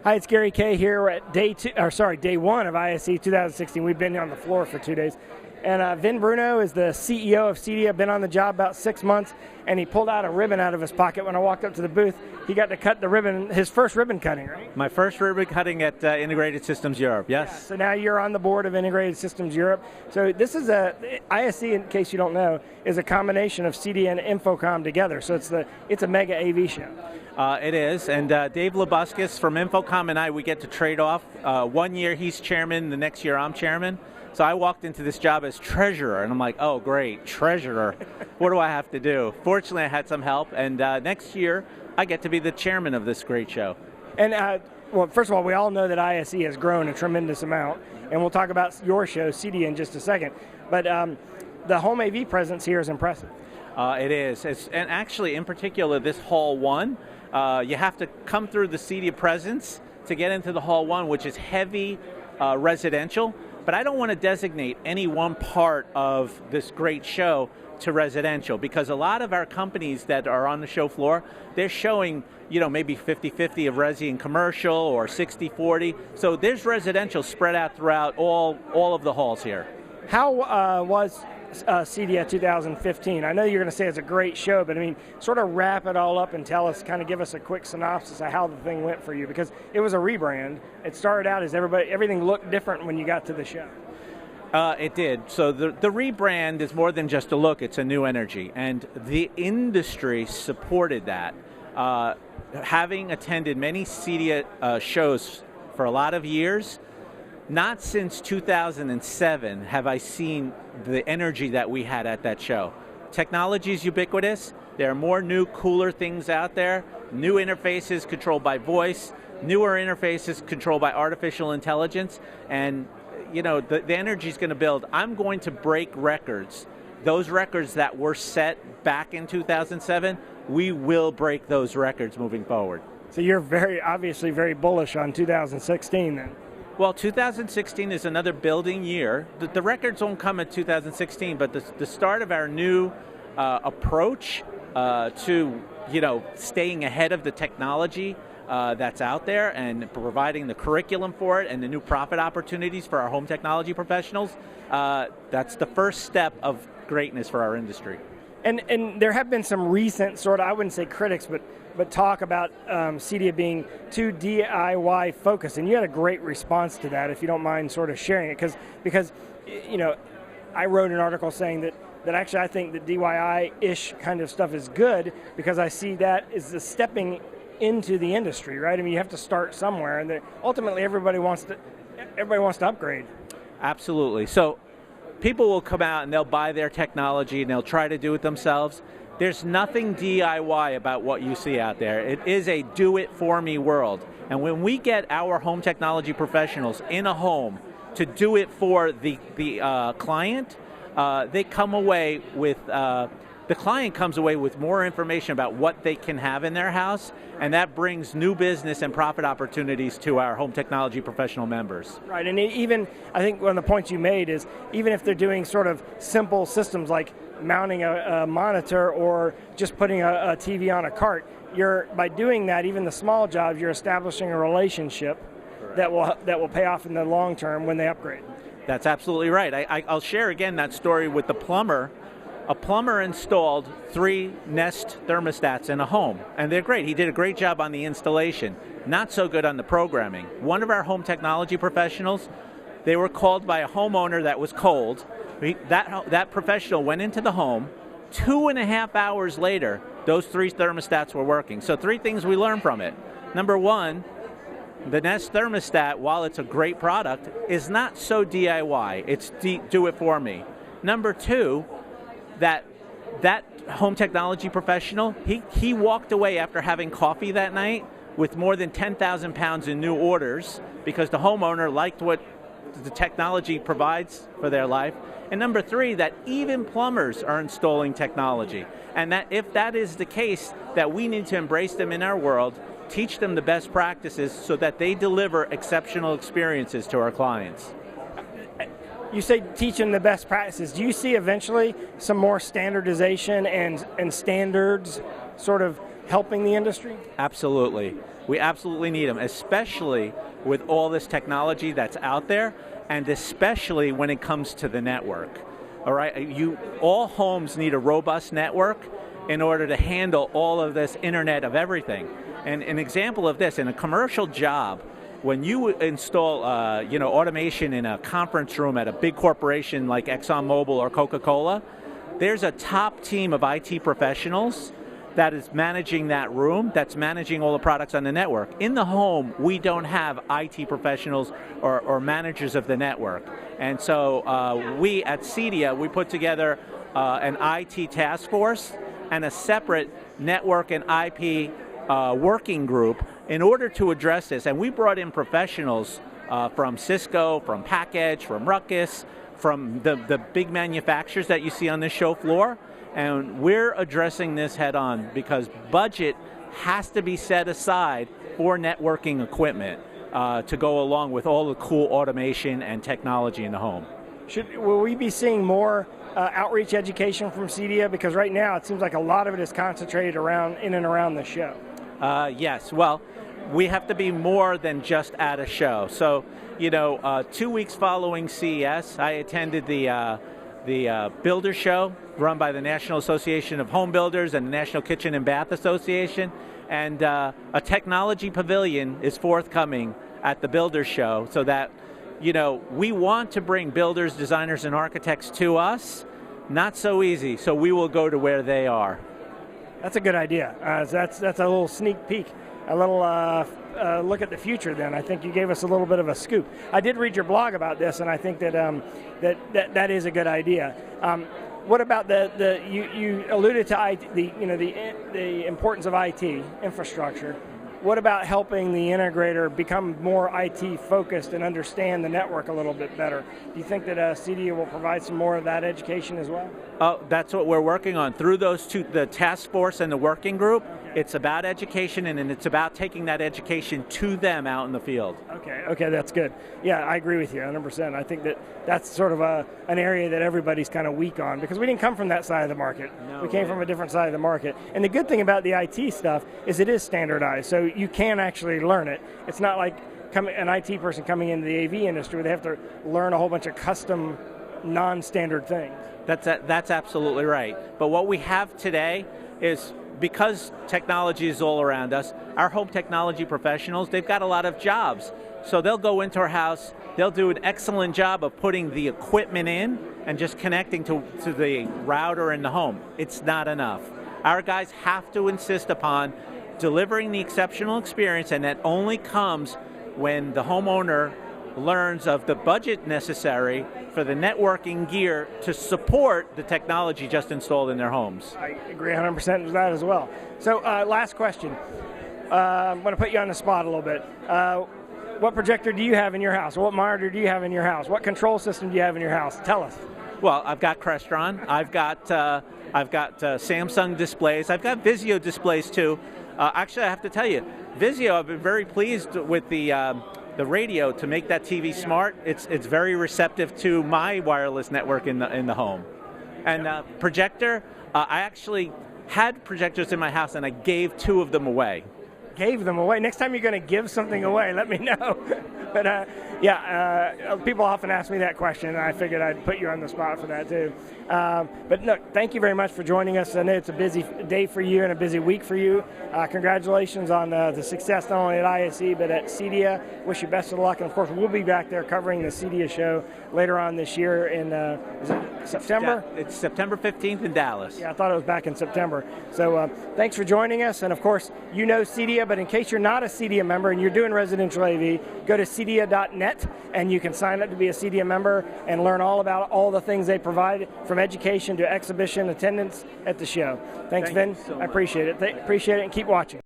Hi, it's Gary Kayye here at day one of ISE 2016. We've been on the floor for 2 days. And Vin Bruno is the CEO of CEDIA, been on the job about 6 months, and he pulled out a ribbon out of his pocket when I walked up to the booth. He got to cut the ribbon, his first ribbon cutting, right? My first ribbon cutting at Integrated Systems Europe, yes. Yeah, so now you're on the board of Integrated Systems Europe. So this is ISE, in case you don't know, is a combination of CEDIA and Infocom together. So it's a mega AV show. It is, and Dave Labuskis from Infocom and I, we get to trade off. 1 year he's chairman, the next year I'm chairman. So I walked into this job as treasurer, and I'm like, oh great, treasurer. What do I have to do? Fortunately, I had some help, and next year I get to be the chairman of this great show. And well, first of all, we all know that ISE has grown a tremendous amount, and we'll talk about your show, CEDIA, in just a second. But the home AV presence here is impressive. It is, and actually, in particular, this Hall 1, you have to come through the CEDIA presence to get into the Hall 1, which is heavy residential. But I don't want to designate any one part of this great show to residential, because a lot of our companies that are on the show floor, they're showing, maybe 50-50 of resi and commercial, or 60-40. So there's residential spread out throughout all of the halls here. How was CEDIA 2015? I know you're going to say it's a great show, but I mean, sort of wrap it all up and kind of give us a quick synopsis of how the thing went for you, because it was a rebrand. It started out as everything looked different when you got to the show. It did. So the rebrand is more than just a look, it's a new energy, and the industry supported that. Having attended many CEDIA shows for a lot of years, not since 2007 have I seen the energy that we had at that show. Technology is ubiquitous. There are more new, cooler things out there. New interfaces controlled by voice. Newer interfaces controlled by artificial intelligence. And, the energy is going to build. I'm going to break records. Those records that were set back in 2007, we will break those records moving forward. So you're obviously very bullish on 2016 then. Well, 2016 is another building year. The records won't come in 2016, but the start of our new approach to staying ahead of the technology that's out there and providing the curriculum for it and the new profit opportunities for our home technology professionals, that's the first step of greatness for our industry. And there have been some recent sort of, I wouldn't say critics, but talk about CEDIA being too DIY focused, and you had a great response to that, if you don't mind sort of sharing it, because I wrote an article saying that actually I think that DIY-ish kind of stuff is good, because I see that as the stepping into the industry, right? I mean, you have to start somewhere, and ultimately everybody wants to upgrade. Absolutely. So people will come out and they'll buy their technology and they'll try to do it themselves. There's nothing DIY about what you see out there. It is a do-it-for-me world. And when we get our home technology professionals in a home to do it for the client, they come away with, the client comes away with more information about what they can have in their house, and that brings new business and profit opportunities to our home technology professional members. Right, and even, I think one of the points you made is, even if they're doing sort of simple systems like mounting a monitor or just putting a TV on a cart, by doing that, even the small jobs, you're establishing a relationship that will pay off in the long term when they upgrade. That's absolutely right. I'll share again that story with the plumber. A plumber installed 3 Nest thermostats in a home, and they're great. He did a great job on the installation, not so good on the programming. One of our home technology professionals, they were called by a homeowner that was cold. That professional went into the home. 2.5 hours later, those 3 thermostats were working. So 3 things we learned from it. Number 1, the Nest thermostat, while it's a great product, is not so DIY. It's do it for me. Number 2, that home technology professional, he walked away after having coffee that night with more than 10,000 pounds in new orders, because the homeowner liked what the technology provides for their life. And number 3, that even plumbers are installing technology. And that if that is the case, that we need to embrace them in our world, teach them the best practices so that they deliver exceptional experiences to our clients. You say teaching the best practices. Do you see eventually some more standardization and standards sort of helping the industry? Absolutely. We absolutely need them, especially with all this technology that's out there, and especially when it comes to the network. All right, all homes need a robust network in order to handle all of this Internet of Everything. And an example of this, in a commercial job, when you install automation in a conference room at a big corporation like ExxonMobil or Coca-Cola, there's a top team of IT professionals that is managing that room, that's managing all the products on the network. In the home, we don't have IT professionals or managers of the network. And so we at CEDIA, we put together an IT task force and a separate network and IP working group in order to address this. And we brought in professionals from Cisco, from PackEdge, from Ruckus, from the big manufacturers that you see on the show floor. And we're addressing this head on because budget has to be set aside for networking equipment to go along with all the cool automation and technology in the home. Will we be seeing more outreach education from CEDIA? Because right now it seems like a lot of it is concentrated in and around the show. Yes, well, we have to be more than just at a show. So, 2 weeks following CES, I attended the Builder Show run by the National Association of Home Builders and the National Kitchen and Bath Association. And a technology pavilion is forthcoming at the Builder Show so that, we want to bring builders, designers, and architects to us. Not so easy, so we will go to where they are. That's a good idea. That's a little sneak peek, a little look at the future then. I think you gave us a little bit of a scoop. I did read your blog about this, and I think that that is a good idea. What about you alluded to the importance of IT infrastructure. What about helping the integrator become more IT focused and understand the network a little bit better? Do you think that CEDIA will provide some more of that education as well? Oh, that's what we're working on. Through those two, the task force and the working group, it's about education, and it's about taking that education to them out in the field. Okay, that's good. Yeah, I agree with you 100%. I think that's sort of an area that everybody's kind of weak on because we didn't come from that side of the market. No, we came from a different side of the market. And the good thing about the IT stuff is it is standardized, so you can actually learn it. It's not like an IT person coming into the AV industry where they have to learn a whole bunch of custom, non-standard things. That's absolutely right. But what we have today is, because technology is all around us, our home technology professionals, they've got a lot of jobs. So they'll go into our house, they'll do an excellent job of putting the equipment in and just connecting to the router in the home. It's not enough. Our guys have to insist upon delivering the exceptional experience, and that only comes when the homeowner learns of the budget necessary for the networking gear to support the technology just installed in their homes. I agree 100% with that as well. So last question. I'm going to put you on the spot a little bit. What projector do you have in your house? What monitor do you have in your house? What control system do you have in your house? Tell us. Well, I've got Crestron. I've got Samsung displays. I've got Vizio displays too. Actually, I have to tell you, Vizio, I've been very pleased with the radio to make that TV smart. It's very receptive to my wireless network in the home. And projector, I actually had projectors in my house and I gave 2 of them away. Gave them away? Next time you're going to give something away, let me know. But people often ask me that question, and I figured I'd put you on the spot for that too. But look, thank you very much for joining us. I know it's a busy day for you and a busy week for you. Congratulations on the success not only at ISE but at CEDIA. Wish you best of luck, and of course we'll be back there covering the CEDIA show later on this year in is it September? Yeah, it's September 15th in Dallas. Yeah, I thought it was back in September. So thanks for joining us, and of course you know CEDIA, but in case you're not a CEDIA member and you're doing residential AV, go to cedia.net and you can sign up to be a CEDIA member and learn all about all the things they provide, from education to exhibition attendance at the show. Thanks, Vin. Thank you so much. I appreciate it. Appreciate it, and keep watching.